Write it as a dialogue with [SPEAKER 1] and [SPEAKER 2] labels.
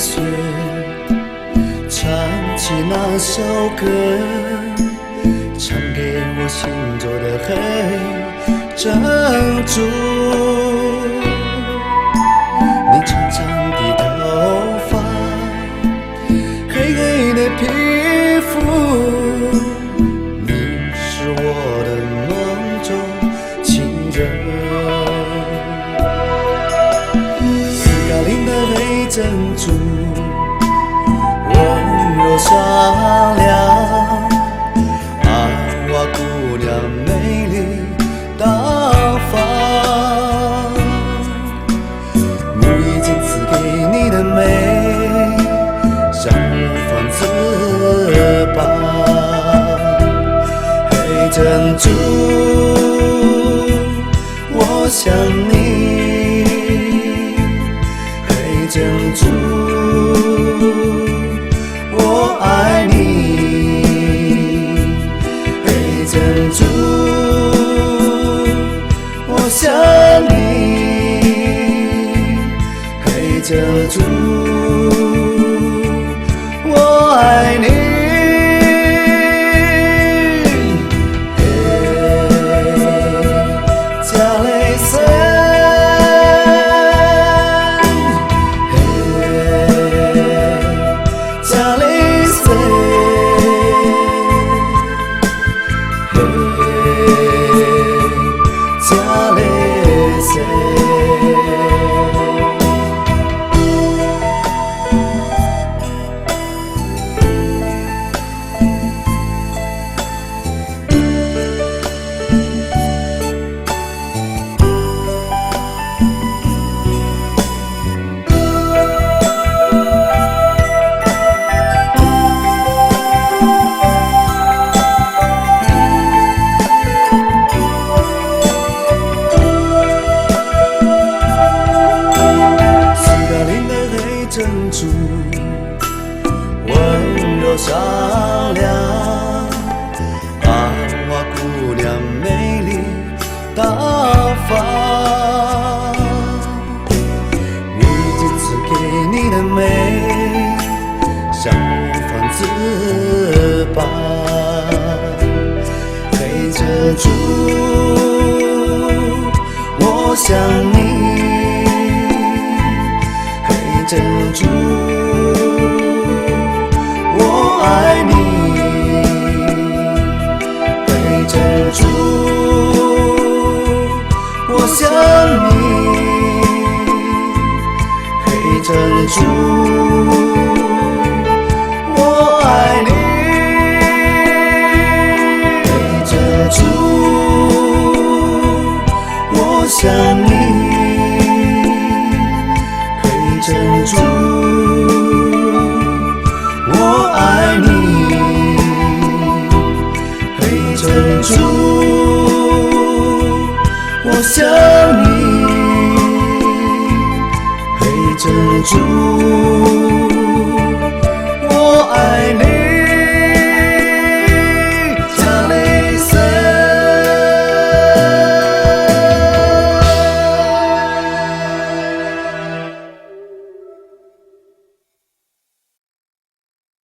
[SPEAKER 1] 雪，唱起那首歌，唱给我心中的黑珍珠。你长长的头发，黑黑的皮肤，你是我的梦中情人。斯卡林的黑珍珠，温柔善良。阿瓦姑娘美丽大方，母已经赐给你的美，像无法自拔。黑珍珠，我想你。黑珍珠，我爱你。黑珍珠，我想你。黑珍珠，我爱你。珍珠，温柔善良。阿瓦姑娘美丽大方，母已经赐给你的美，像无法自拔。黑珍珠，我想你。黑珍珠，我爱你。黑珍珠，我想你。黑珍珠，我爱你。黑珍珠，我想你。黑珍珠，我爱你。黑珍珠，我想你。黑珍珠。